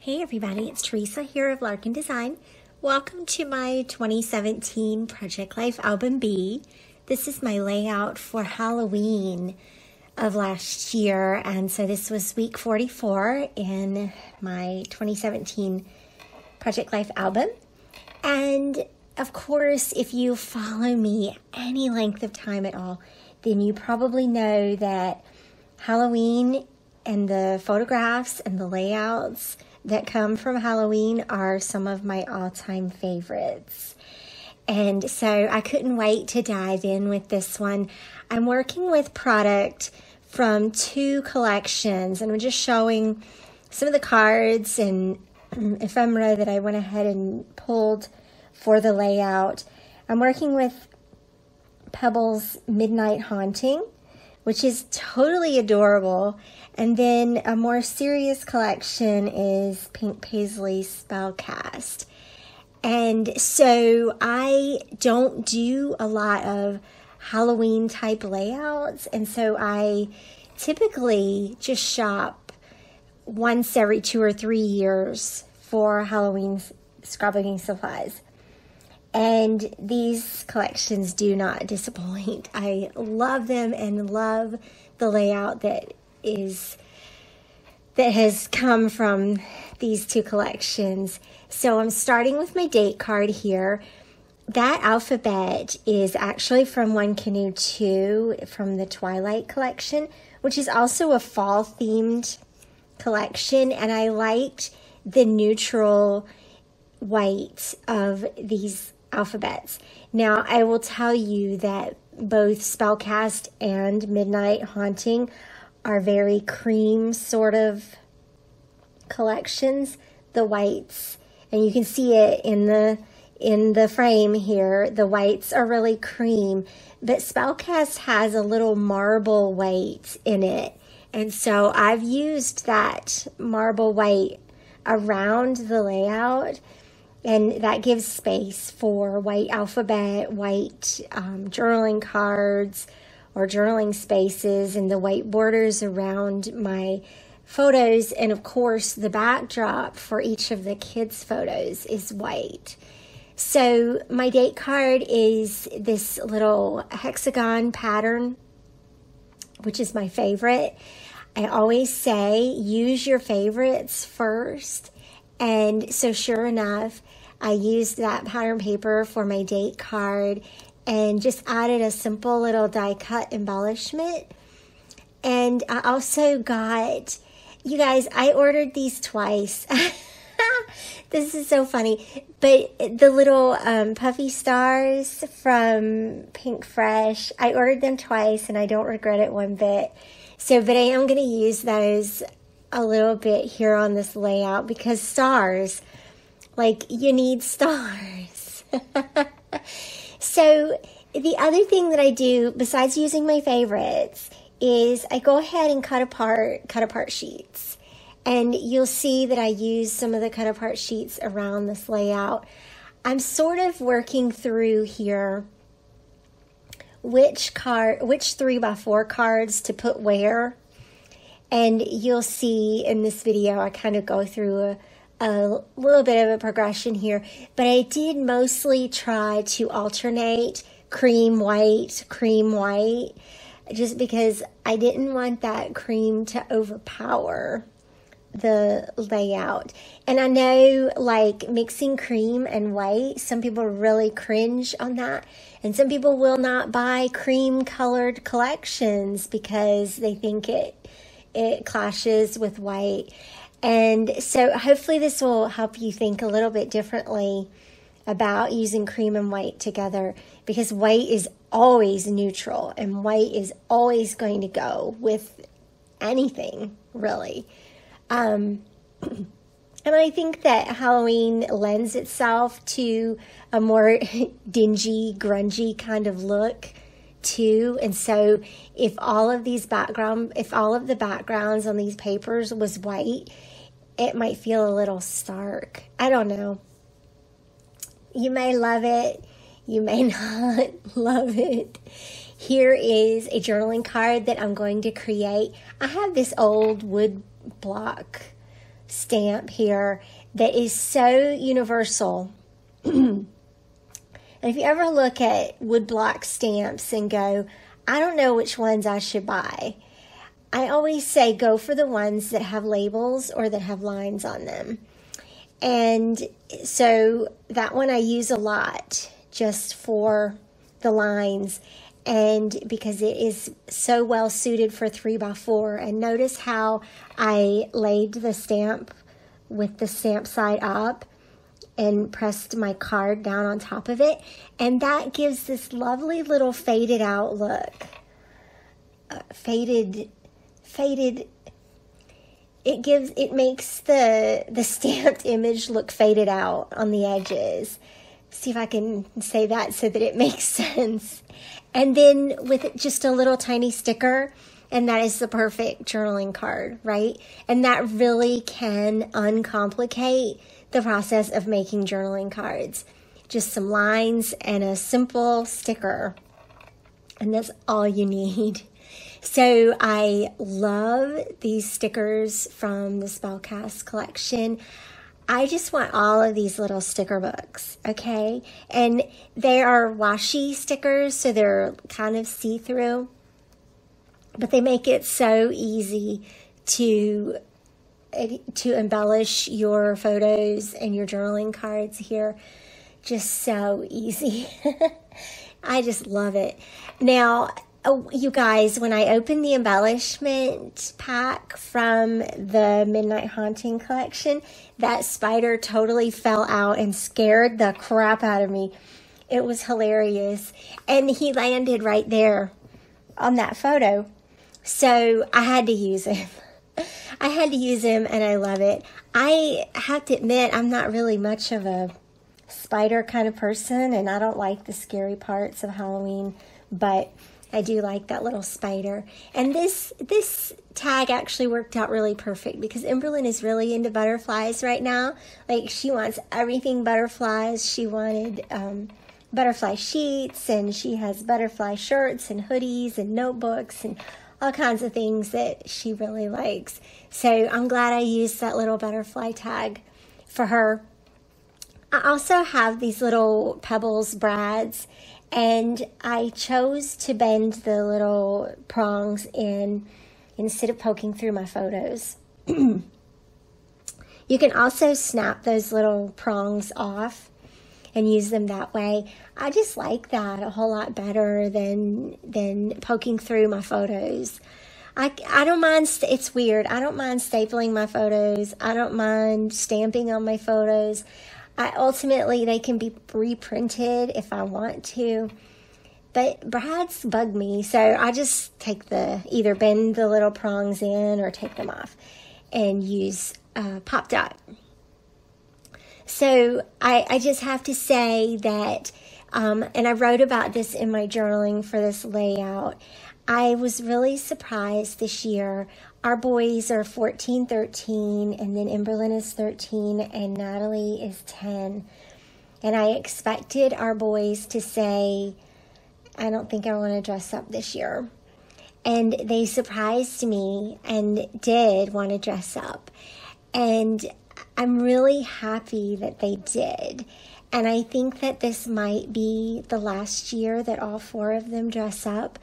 Hey everybody, it's Theresa here of Larkin Design. Welcome to my 2017 Project Life Album B. This is my layout for Halloween of last year, and so this was week 44 in my 2017 Project Life album. And of course, if you follow me any length of time at all, then you probably know that Halloween and the photographs and the layouts that come from Halloween are some of my all-time favorites. And so I couldn't wait to dive in with this one. I'm working with product from two collections, and I'm just showing some of the cards and ephemera that I went ahead and pulled for the layout. I'm working with Pebbles Midnight Haunting, which is totally adorable. And then a more serious collection is Pink Paislee Spellcast. And so I don't do a lot of Halloween type layouts, and so I typically just shop once every 2 or 3 years for Halloween scrapbooking supplies. And these collections do not disappoint. I love them and love the layout that has come from these two collections. So I'm starting with my date card here. That alphabet is actually from One Canoe Two from the Twilight collection, which is also a fall themed collection, and I liked the neutral white of these alphabets. Now, I will tell you that both Spellcast and Midnight Haunting are very cream sort of collections. The whites, and you can see it in the frame here, the whites are really cream, but Spellcast has a little marble white in it. And so I've used that marble white around the layout, and that gives space for white alphabet, white journaling cards or journaling spaces, and the white borders around my photos. And of course, the backdrop for each of the kids' photos is white. So my date card is this little hexagon pattern, which is my favorite. I always say, use your favorites first. And so sure enough, I used that pattern paper for my date card and just added a simple little die cut embellishment. And I also got, you guys, I ordered these twice. This is so funny. But the little puffy stars from Pink Fresh, I ordered them twice and I don't regret it one bit. So, but I am going to use those a little bit here on this layout because stars, like, you need stars. So the other thing that I do besides using my favorites is I go ahead and cut apart sheets. And you'll see that I use some of the cut apart sheets around this layout. I'm sort of working through here which 3x4 cards to put where. And you'll see in this video, I kind of go through a little bit of a progression here, but I did mostly try to alternate cream, white, just because I didn't want that cream to overpower the layout. And I know, like, mixing cream and white, some people really cringe on that, and some people will not buy cream colored collections because they think it clashes with white. And so hopefully this will help you think a little bit differently about using cream and white together, because white is always neutral and white is always going to go with anything, really. And I think that Halloween lends itself to a more dingy, grungy kind of look too. And so if all of the backgrounds on these papers was white, it might feel a little stark. I don't know. You may love it. You may not love it. Here is a journaling card that I'm going to create. I have this old wood block stamp here that is so universal. And if you ever look at woodblock stamps and go, I don't know which ones I should buy, I always say go for the ones that have labels or that have lines on them. And so that one I use a lot just for the lines, and because it is so well suited for 3x4. And notice how I laid the stamp with the stamp side up and pressed my card down on top of it, and that gives this lovely little faded out look. Faded. It makes the stamped image look faded out on the edges. See if I can say that so that it makes sense. And then with just a little tiny sticker, and that is the perfect journaling card, right? And that really can uncomplicate the process of making journaling cards. Just some lines and a simple sticker, and that's all you need. So I love these stickers from the Spellcast collection. I just want all of these little sticker books, okay? And they are washi stickers, so they're kind of see-through, but they make it so easy to embellish your photos and your journaling cards here. Just so easy. I just love it. Now, you guys, when I opened the embellishment pack from the Midnight Haunting collection, that spider totally fell out and scared the crap out of me. It was hilarious. And he landed right there on that photo. So I had to use him. And I love it. I have to admit, I'm not really much of a spider kind of person, and I don't like the scary parts of Halloween, but I do like that little spider. And this tag actually worked out really perfect because Emberlyn is really into butterflies right now. Like, she wants everything butterflies. She wanted butterfly sheets, and she has butterfly shirts and hoodies and notebooks and all kinds of things that she really likes. So I'm glad I used that little butterfly tag for her. I also have these little Pebbles brads, and I chose to bend the little prongs in instead of poking through my photos. You can also snap those little prongs off and use them that way. I just like that a whole lot better than poking through my photos. I don't mind, it's weird. I don't mind stapling my photos. I don't mind stamping on my photos. Ultimately, they can be reprinted if I want to. But brads bug me, so I just either bend the little prongs in or take them off and use Pop Dot. So I just have to say that, and I wrote about this in my journaling for this layout, I was really surprised this year. Our boys are 14, 13, and then Emberlyn is 13, and Natalie is 10. And I expected our boys to say, I don't think I want to dress up this year. And they surprised me and did want to dress up. And I'm really happy that they did. And I think that this might be the last year that all 4 of them dress up.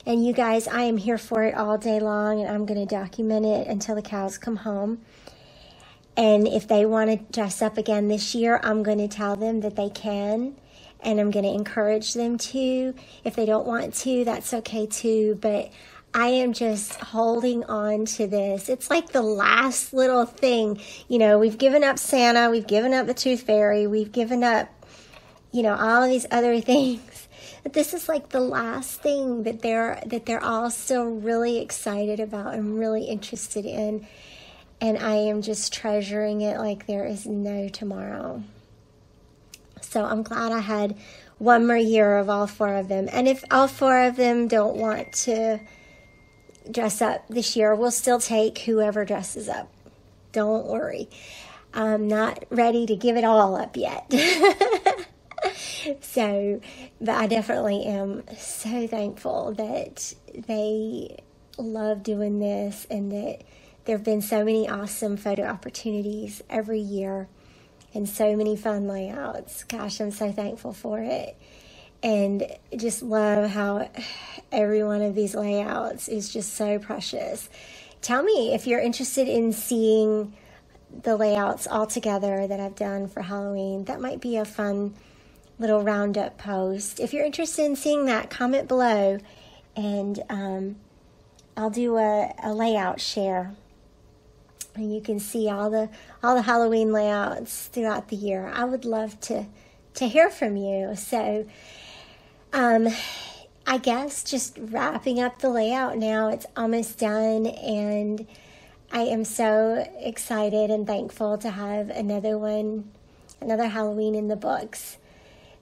And you guys, I am here for it all day long, and I'm going to document it until the cows come home. And if they want to dress up again this year, I'm going to tell them that they can, and I'm going to encourage them to. If they don't want to, that's okay too, but I am just holding on to this. It's like the last little thing. You know, we've given up Santa, we've given up the Tooth Fairy, we've given up, all of these other things. But this is like the last thing that they're all still really excited about and really interested in. And I am just treasuring it like there is no tomorrow. So I'm glad I had one more year of all 4 of them. And if all 4 of them don't want to dress up this year, we'll still take whoever dresses up. Don't worry. I'm not ready to give it all up yet. So, but I definitely am so thankful that they love doing this and that there have been so many awesome photo opportunities every year and so many fun layouts. Gosh, I'm so thankful for it. And just love how every one of these layouts is just so precious. Tell me if you're interested in seeing the layouts all together that I've done for Halloween. That might be a fun little roundup post. If you're interested in seeing that, comment below, and I'll do a layout share, and you can see all the Halloween layouts throughout the year. I would love to hear from you. So I guess just wrapping up the layout now. It's almost done, and I am so excited and thankful to have another Halloween in the books.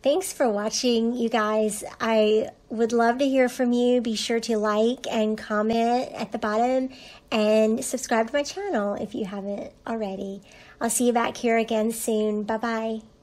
Thanks for watching, you guys. I would love to hear from you. Be sure to like and comment at the bottom, and subscribe to my channel if you haven't already. I'll see you back here again soon. Bye-bye.